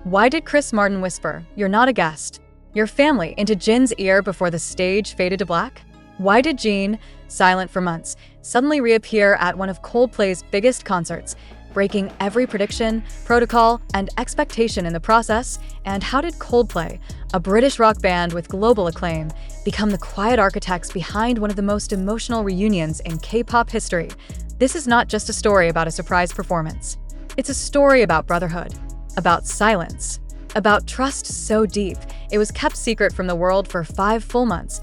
Why did Chris Martin whisper, "You're not a guest, your family," into Jin's ear before the stage faded to black? Why did Jin, silent for months, suddenly reappear at one of Coldplay's biggest concerts, breaking every prediction, protocol, and expectation in the process? And how did Coldplay, a British rock band with global acclaim, become the quiet architects behind one of the most emotional reunions in K-pop history? This is not just a story about a surprise performance. It's a story about brotherhood, about silence, about trust so deep it was kept secret from the world for 5 full months.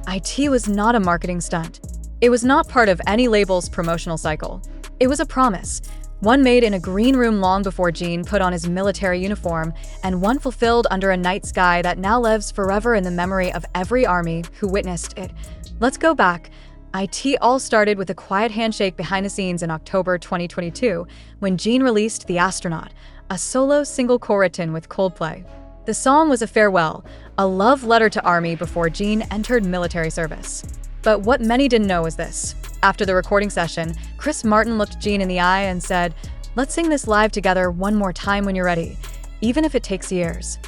IT was not a marketing stunt. It was not part of any label's promotional cycle. It was a promise, one made in a green room long before Jin put on his military uniform, and one fulfilled under a night sky that now lives forever in the memory of every army who witnessed it. Let's go back. IT all started with a quiet handshake behind the scenes in October 2022, when Jin released The Astronaut, a solo single co-written with Coldplay. The song was a farewell, a love letter to ARMY before Jin entered military service. But what many didn't know was this. After the recording session, Chris Martin looked Jin in the eye and said, "Let's sing this live together one more time when you're ready, even if it takes years."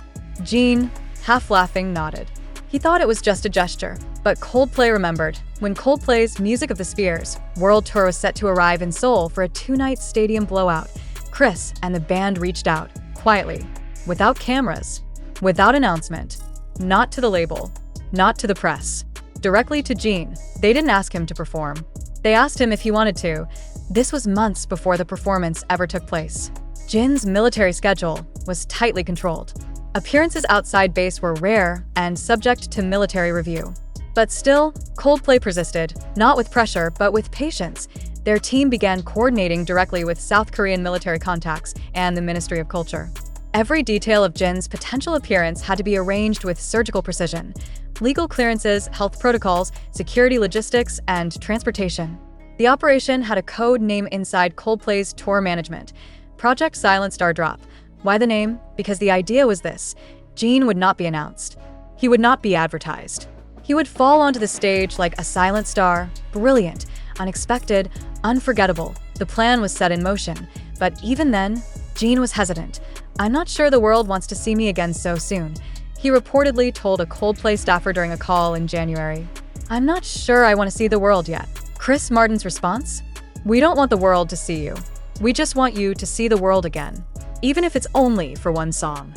Jin, half laughing, nodded. He thought it was just a gesture, but Coldplay remembered. When Coldplay's Music of the Spheres world tour was set to arrive in Seoul for a 2-night stadium blowout, Chris and the band reached out, quietly, without cameras, without announcement, not to the label, not to the press, directly to Jin. They didn't ask him to perform. They asked him if he wanted to. This was months before the performance ever took place. Jin's military schedule was tightly controlled. Appearances outside base were rare and subject to military review. But still, Coldplay persisted, not with pressure, but with patience. Their team began coordinating directly with South Korean military contacts and the Ministry of Culture. Every detail of Jin's potential appearance had to be arranged with surgical precision. Legal clearances, health protocols, security logistics, and transportation. The operation had a code name inside Coldplay's tour management, Project Silent Star Drop. Why the name? Because the idea was this: Jin would not be announced. He would not be advertised. He would fall onto the stage like a silent star, brilliant, unexpected, unforgettable. The plan was set in motion, but even then, Jin was hesitant. "I'm not sure the world wants to see me again so soon," he reportedly told a Coldplay staffer during a call in January. "I'm not sure I want to see the world yet." Chris Martin's response? "We don't want the world to see you. We just want you to see the world again, even if it's only for one song."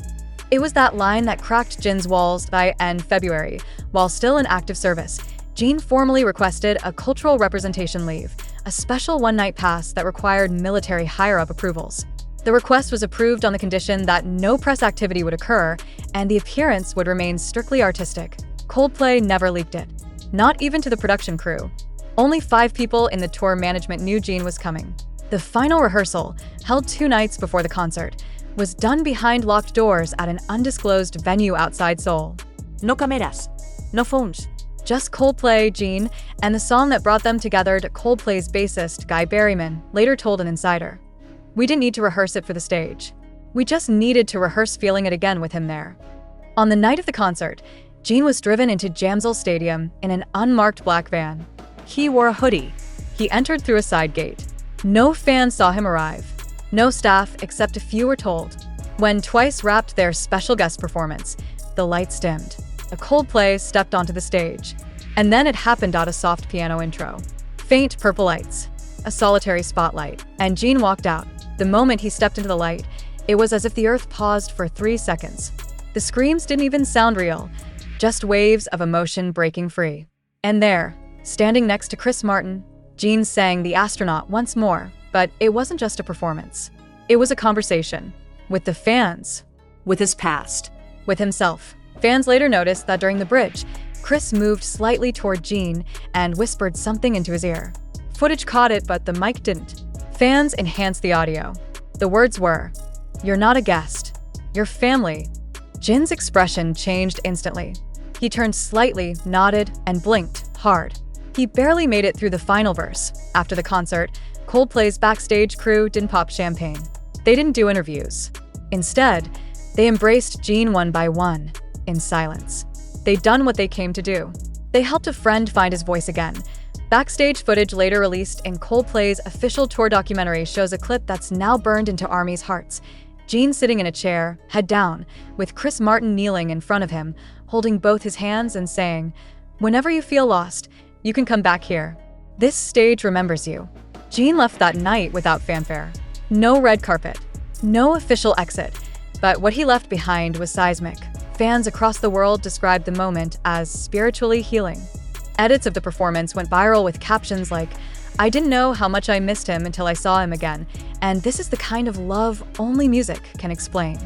It was that line that cracked Jin's walls. By end February, while still in active service, Jin formally requested a cultural representation leave, a special one-night pass that required military higher-up approvals. The request was approved on the condition that no press activity would occur and the appearance would remain strictly artistic. Coldplay never leaked it, not even to the production crew. Only 5 people in the tour management knew Jin was coming. The final rehearsal, held 2 nights before the concert, was done behind locked doors at an undisclosed venue outside Seoul. No cameras, no phones. Just Coldplay, Jin, and the song that brought them together. Coldplay's bassist, Guy Berryman, later told an insider. "We didn't need to rehearse it for the stage. We just needed to rehearse feeling it again with him there." On the night of the concert, Jin was driven into Jamsil Stadium in an unmarked black van. He wore a hoodie. He entered through a side gate. No fans saw him arrive. No staff, except a few were told. When Twice wrapped their special guest performance, the lights dimmed. A Coldplay stepped onto the stage. And then it happened. A soft piano intro. Faint purple lights. A solitary spotlight. And Jin walked out. The moment he stepped into the light, it was as if the earth paused for 3 seconds. The screams didn't even sound real, just waves of emotion breaking free. And there, standing next to Chris Martin, Jin sang The Astronaut once more. But it wasn't just a performance. It was a conversation. With the fans. With his past. With himself. Fans later noticed that during the bridge, Chris moved slightly toward Jin and whispered something into his ear. Footage caught it, but the mic didn't. Fans enhanced the audio. The words were, "You're not a guest. You're family." Jin's expression changed instantly. He turned slightly, nodded, and blinked hard. He barely made it through the final verse. After the concert, Coldplay's backstage crew didn't pop champagne. They didn't do interviews. Instead, they embraced Jin one by one, in silence. They'd done what they came to do. They helped a friend find his voice again. Backstage footage later released in Coldplay's official tour documentary shows a clip that's now burned into ARMY's hearts. Jin sitting in a chair, head down, with Chris Martin kneeling in front of him, holding both his hands and saying, "Whenever you feel lost, you can come back here. This stage remembers you." Jin left that night without fanfare. No red carpet, no official exit, but what he left behind was seismic. Fans across the world described the moment as spiritually healing. Edits of the performance went viral with captions like, "I didn't know how much I missed him until I saw him again, and this is the kind of love only music can explain."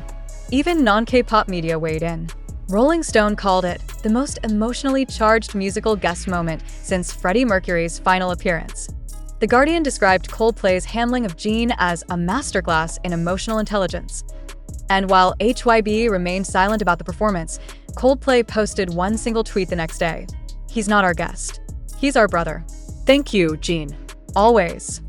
Even non-K-pop media weighed in. Rolling Stone called it the most emotionally charged musical guest moment since Freddie Mercury's final appearance. The Guardian described Coldplay's handling of Jin as a masterclass in emotional intelligence. And while HYB remained silent about the performance, Coldplay posted one single tweet the next day. "He's not our guest. He's our brother. Thank you, Jin. Always."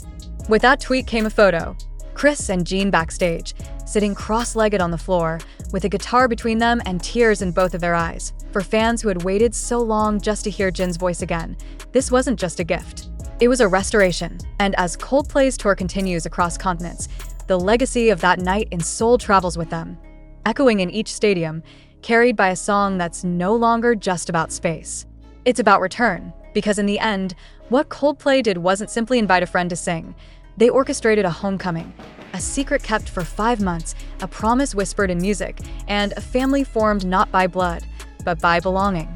With that tweet came a photo. Chris and Jin backstage, sitting cross-legged on the floor, with a guitar between them and tears in both of their eyes. For fans who had waited so long just to hear Jin's voice again, this wasn't just a gift. It was a restoration, and as Coldplay's tour continues across continents, the legacy of that night in Seoul travels with them, echoing in each stadium, carried by a song that's no longer just about space. It's about return, because in the end, what Coldplay did wasn't simply invite a friend to sing. They orchestrated a homecoming, a secret kept for 5 months, a promise whispered in music, and a family formed not by blood, but by belonging.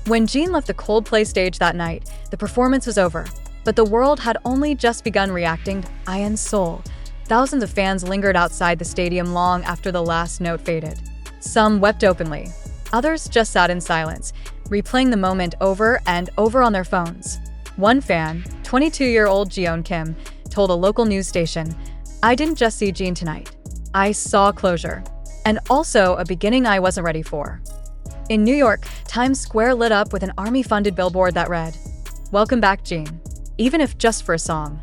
When Jin left the Coldplay stage that night, the performance was over, but the world had only just begun reacting to Ian's Soul. Thousands of fans lingered outside the stadium long after the last note faded. Some wept openly. Others just sat in silence, replaying the moment over and over on their phones. One fan, 22-year-old Jeon Kim, told a local news station, "I didn't just see Jin tonight. I saw closure. And also a beginning I wasn't ready for." In New York, Times Square lit up with an army-funded billboard that read, "Welcome back, Jin," even if just for a song.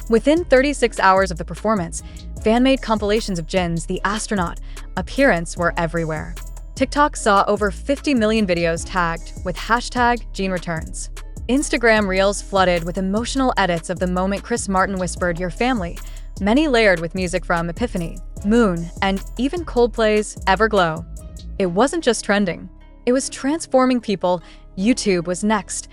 Within 36 hours of the performance, fan-made compilations of Jin's The Astronaut appearance were everywhere. TikTok saw over 50 million videos tagged with hashtag #JinReturns. Instagram reels flooded with emotional edits of the moment Chris Martin whispered, "Your family," many layered with music from Epiphany, Moon, and even Coldplay's Everglow. It wasn't just trending. It was transforming people. YouTube was next.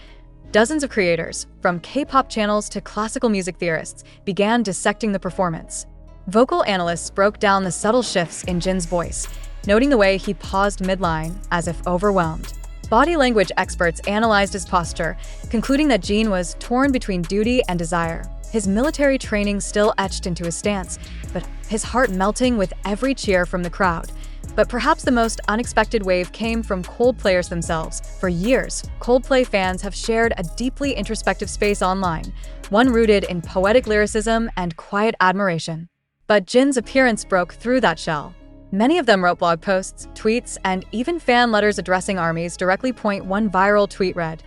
Dozens of creators, from K-pop channels to classical music theorists, began dissecting the performance. Vocal analysts broke down the subtle shifts in Jin's voice, noting the way he paused midline as if overwhelmed. Body language experts analyzed his posture, concluding that Jin was torn between duty and desire, his military training still etched into his stance, but his heart melting with every cheer from the crowd. But perhaps the most unexpected wave came from Coldplayers themselves. For years, Coldplay fans have shared a deeply introspective space online, one rooted in poetic lyricism and quiet admiration. But Jin's appearance broke through that shell. Many of them wrote blog posts, tweets, and even fan letters addressing armies. Directly point one viral tweet read,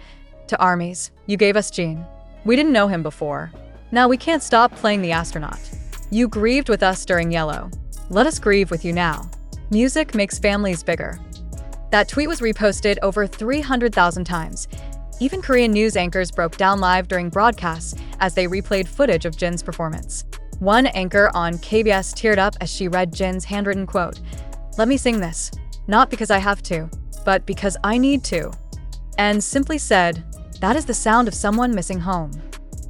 "To armies, you gave us Jin. We didn't know him before. Now we can't stop playing the astronaut. You grieved with us during Yellow. Let us grieve with you now. Music makes families bigger." That tweet was reposted over 300,000 times. Even Korean news anchors broke down live during broadcasts as they replayed footage of Jin's performance. One anchor on KBS teared up as she read Jin's handwritten quote, "Let me sing this, not because I have to, but because I need to," and simply said, "That is the sound of someone missing home."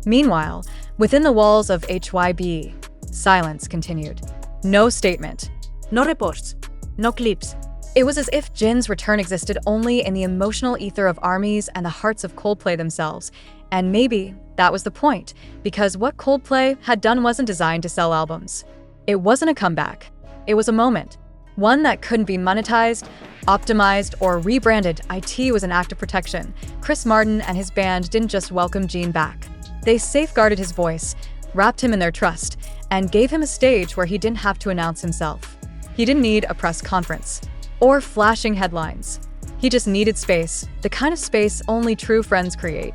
Meanwhile, within the walls of HYB, silence continued. No statement. No reports. No clips. It was as if Jin's return existed only in the emotional ether of armies and the hearts of Coldplay themselves. And maybe that was the point, because what Coldplay had done wasn't designed to sell albums. It wasn't a comeback. It was a moment. One that couldn't be monetized, optimized, or rebranded. It was an act of protection. Chris Martin and his band didn't just welcome Jin back. They safeguarded his voice, wrapped him in their trust, and gave him a stage where he didn't have to announce himself. He didn't need a press conference or flashing headlines. He just needed space, the kind of space only true friends create.